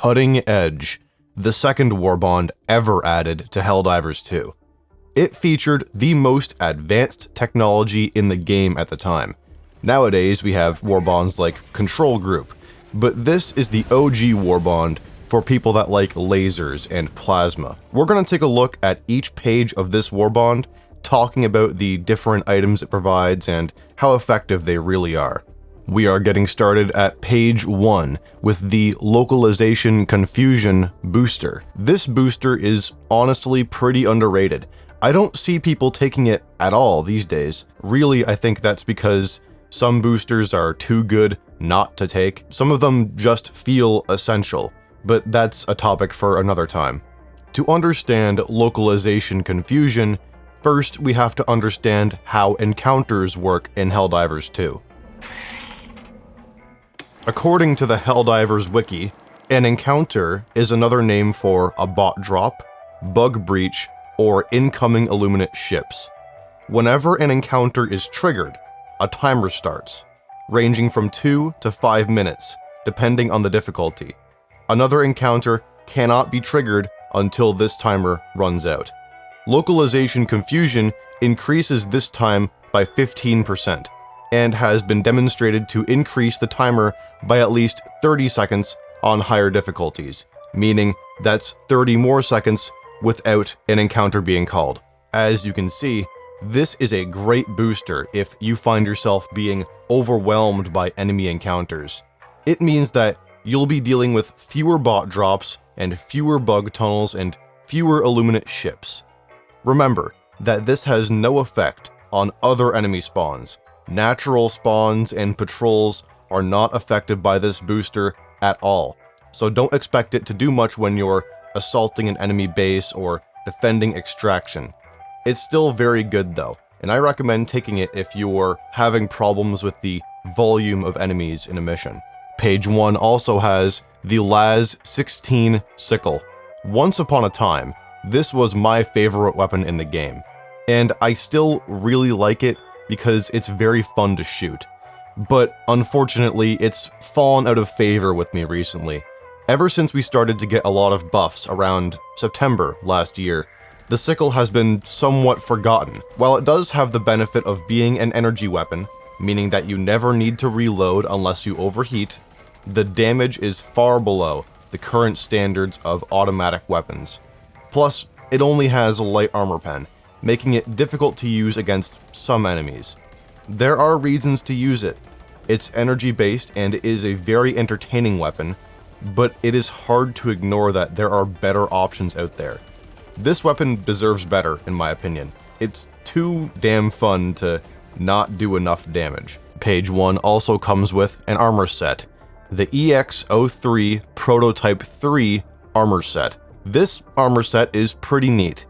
Cutting Edge, the second Warbond ever added to Helldivers 2. It featured the most advanced technology in the game at the time. Nowadays, we have Warbonds like Control Group, but this is the OG Warbond for people that like lasers and plasma. We're going to take a look at each page of this Warbond, talking about the different items it provides and how effective they really are. We are getting started at page 1 with the Localization Confusion booster. This booster is honestly pretty underrated. I don't see people taking it at all these days. Really, I think that's because some boosters are too good not to take. Some of them just feel essential, but that's a topic for another time. To understand Localization Confusion, first we have to understand how encounters work in Helldivers 2. According to the Helldivers wiki, an encounter is another name for a bot drop, bug breach, or incoming Illuminate ships. Whenever an encounter is triggered, a timer starts, ranging from 2 to 5 minutes, depending on the difficulty. Another encounter cannot be triggered until this timer runs out. Localization Confusion increases this time by 15%, and has been demonstrated to increase the timer by at least 30 seconds on higher difficulties, meaning that's 30 more seconds without an encounter being called. As you can see, this is a great booster if you find yourself being overwhelmed by enemy encounters. It means that you'll be dealing with fewer bot drops and fewer bug tunnels and fewer Illuminate ships. Remember that this has no effect on other enemy spawns. Natural spawns and patrols are not affected by this booster at all, so don't expect it to do much when you're assaulting an enemy base or defending extraction. It's still very good though, and I recommend taking it if you're having problems with the volume of enemies in a mission. Page 1 also has the LAS-16 sickle. Once upon a time, this was my favorite weapon in the game, and I still really like it because it's very fun to shoot. But unfortunately, it's fallen out of favor with me recently. Ever since we started to get a lot of buffs around September last year, the sickle has been somewhat forgotten. While it does have the benefit of being an energy weapon, meaning that you never need to reload unless you overheat, the damage is far below the current standards of automatic weapons. Plus, it only has a light armor pen, making it difficult to use against some enemies. There are reasons to use it. It's energy-based and is a very entertaining weapon, but it is hard to ignore that there are better options out there. This weapon deserves better, in my opinion. It's too damn fun to not do enough damage. Page 1 also comes with an armor set, the EX-03 Prototype 3 armor set. This armor set is pretty neat.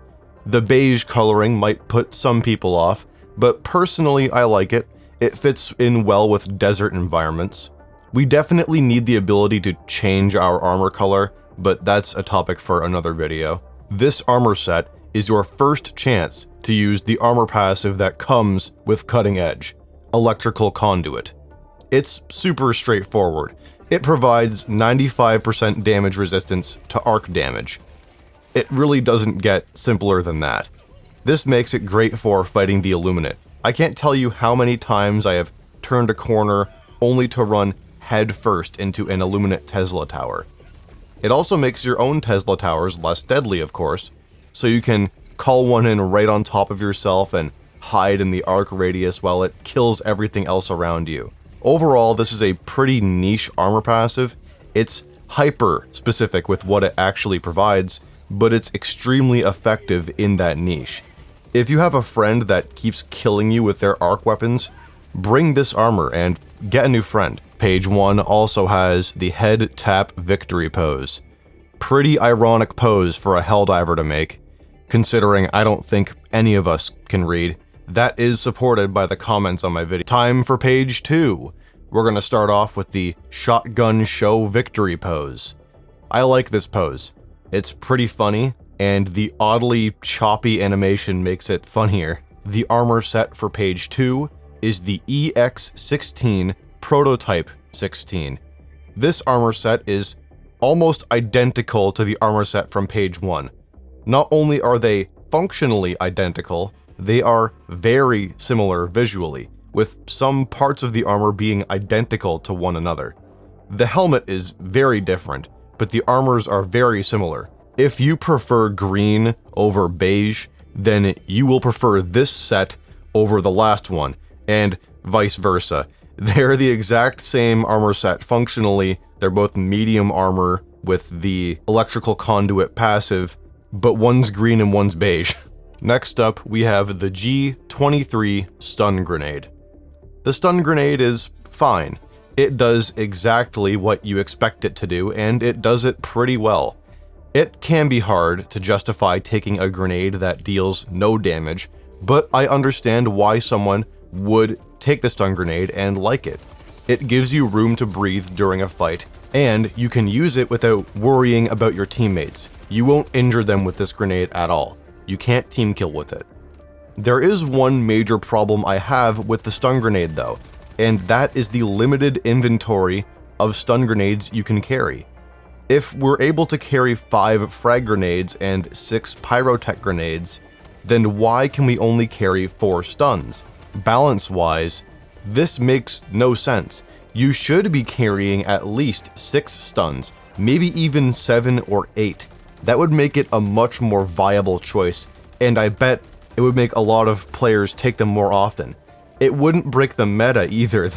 The beige coloring might put some people off, but personally I like it. It fits in well with desert environments. We definitely need the ability to change our armor color, but that's a topic for another video. This armor set is your first chance to use the armor passive that comes with Cutting Edge, Electrical Conduit. It's super straightforward. It provides 95% damage resistance to arc damage. It really doesn't get simpler than that. This makes it great for fighting the Illuminate. I can't tell you how many times I have turned a corner only to run head first into an Illuminate Tesla tower. It also makes your own Tesla towers less deadly, of course, so you can call one in right on top of yourself and hide in the arc radius while it kills everything else around you. Overall, this is a pretty niche armor passive. It's hyper specific with what it actually provides, but it's extremely effective in that niche. If you have a friend that keeps killing you with their arc weapons, bring this armor and get a new friend. Page 1 also has the head tap victory pose. Pretty ironic pose for a Helldiver to make, considering I don't think any of us can read. That is supported by the comments on my video. Time for page 2. We're gonna start off with the shotgun show victory pose. I like this pose. It's pretty funny, and the oddly choppy animation makes it funnier. The armor set for page 2 is the EX-16 Prototype 16. This armor set is almost identical to the armor set from page 1. Not only are they functionally identical, they are very similar visually, with some parts of the armor being identical to one another. The helmet is very different, but the armors are very similar. If you prefer green over beige, then you will prefer this set over the last one, and vice versa. They're the exact same armor set functionally. They're both medium armor with the electrical conduit passive, but one's green and one's beige. Next up, we have the G23 stun grenade. The stun grenade is fine. It does exactly what you expect it to do, and it does it pretty well. It can be hard to justify taking a grenade that deals no damage, but I understand why someone would take the stun grenade and like it. It gives you room to breathe during a fight, and you can use it without worrying about your teammates. You won't injure them with this grenade at all. You can't team kill with it. There is one major problem I have with the stun grenade though, and that is the limited inventory of stun grenades you can carry. If we're able to carry 5 frag grenades and 6 pyrotech grenades, then why can we only carry 4 stuns? Balance-wise, this makes no sense. You should be carrying at least 6 stuns, maybe even 7 or 8. That would make it a much more viable choice, and I bet it would make a lot of players take them more often. It wouldn't break the meta either.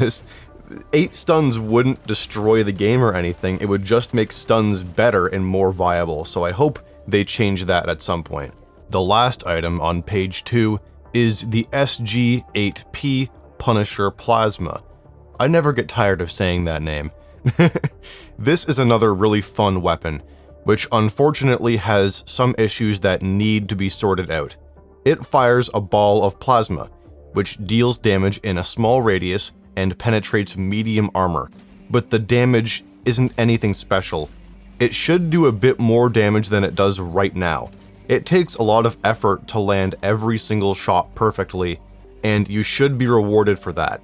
8 stuns wouldn't destroy the game or anything, it would just make stuns better and more viable, so I hope they change that at some point. The last item on page 2 is the SG-8P Punisher Plasma. I never get tired of saying that name. This is another really fun weapon, which unfortunately has some issues that need to be sorted out. It fires a ball of plasma, which deals damage in a small radius and penetrates medium armor, but the damage isn't anything special. It should do a bit more damage than it does right now. It takes a lot of effort to land every single shot perfectly, and you should be rewarded for that.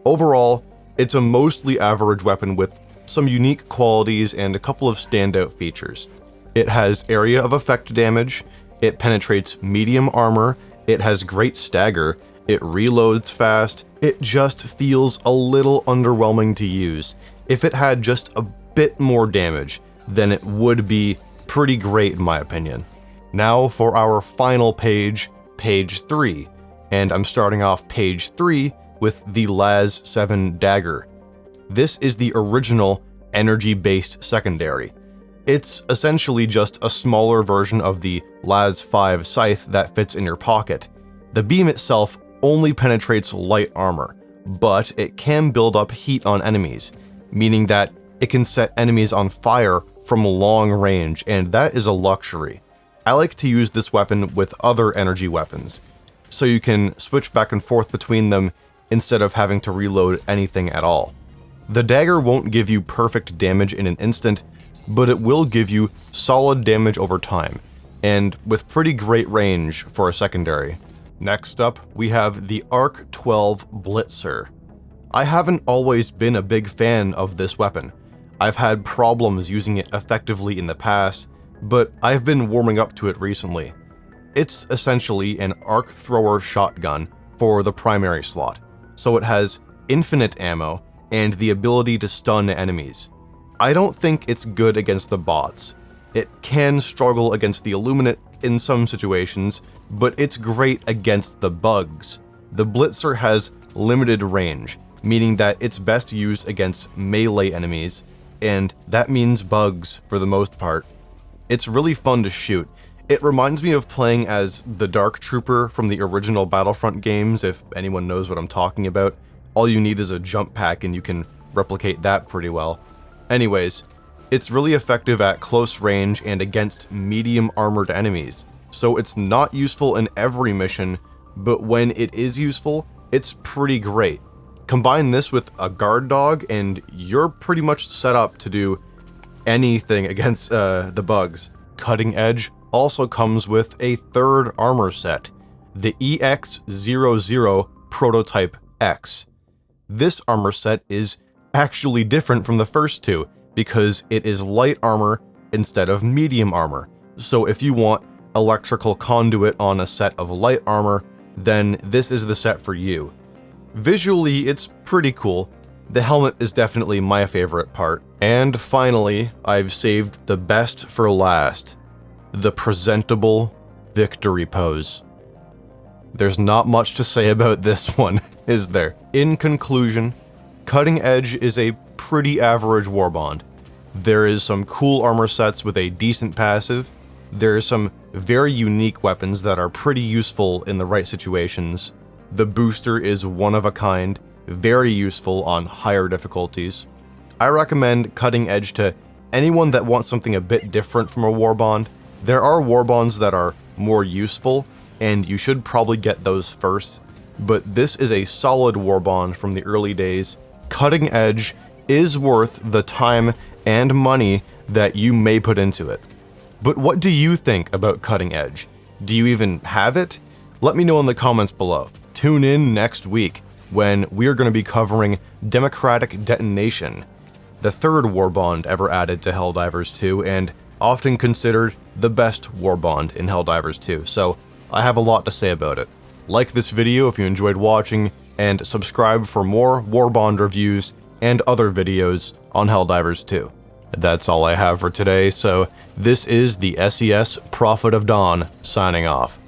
Overall, it's a mostly average weapon with some unique qualities and a couple of standout features. It has area of effect damage, it penetrates medium armor, it has great stagger, it reloads fast, it just feels a little underwhelming to use. If it had just a bit more damage, then it would be pretty great in my opinion. Now for our final page, page 3, and I'm starting off page 3 with the Laz 7 dagger. This is the original energy-based secondary. It's essentially just a smaller version of the Laz 5 scythe that fits in your pocket. The beam itself only penetrates light armor, but it can build up heat on enemies, meaning that it can set enemies on fire from long range, and that is a luxury. I like to use this weapon with other energy weapons, so you can switch back and forth between them instead of having to reload anything at all. The dagger won't give you perfect damage in an instant, but it will give you solid damage over time, and with pretty great range for a secondary. Next up, we have the Arc 12 Blitzer. I haven't always been a big fan of this weapon. I've had problems using it effectively in the past, but I've been warming up to it recently. It's essentially an arc thrower shotgun for the primary slot, so it has infinite ammo and the ability to stun enemies. I don't think it's good against the bots. It can struggle against the Illuminate in some situations, but it's great against the bugs. The Blitzer has limited range, meaning that it's best used against melee enemies, and that means bugs for the most part. It's really fun to shoot. It reminds me of playing as the Dark Trooper from the original Battlefront games, if anyone knows what I'm talking about. All you need is a jump pack and you can replicate that pretty well. Anyways, it's really effective at close range and against medium armored enemies, so it's not useful in every mission, but when it is useful, it's pretty great. Combine this with a guard dog and you're pretty much set up to do anything against the bugs. Cutting Edge also comes with a third armor set, the EX00 Prototype X. This armor set is actually different from the first two. because it is light armor instead of medium armor. So if you want electrical conduit on a set of light armor, then this is the set for you. Visually, it's pretty cool. The helmet is definitely my favorite part. And finally, I've saved the best for last. The presentable victory pose. There's not much to say about this one, is there? In conclusion, Cutting Edge is a pretty average Warbond. There is some cool armor sets with a decent passive. There are some very unique weapons that are pretty useful in the right situations. The booster is one of a kind, very useful on higher difficulties. I recommend Cutting Edge to anyone that wants something a bit different from a Warbond. There are Warbonds that are more useful, and you should probably get those first, but this is a solid Warbond from the early days. Cutting Edge is worth the time and money that you may put into it. But what do you think about Cutting Edge? Do you even have it? Let me know in the comments below. Tune in next week when we're going to be covering Democratic Detonation, the third Warbond ever added to Helldivers 2 and often considered the best Warbond in Helldivers 2, so I have a lot to say about it. Like this video if you enjoyed watching, and subscribe for more Warbond reviews and other videos on Helldivers 2. That's all I have for today, so this is the SES Prophet of Dawn signing off.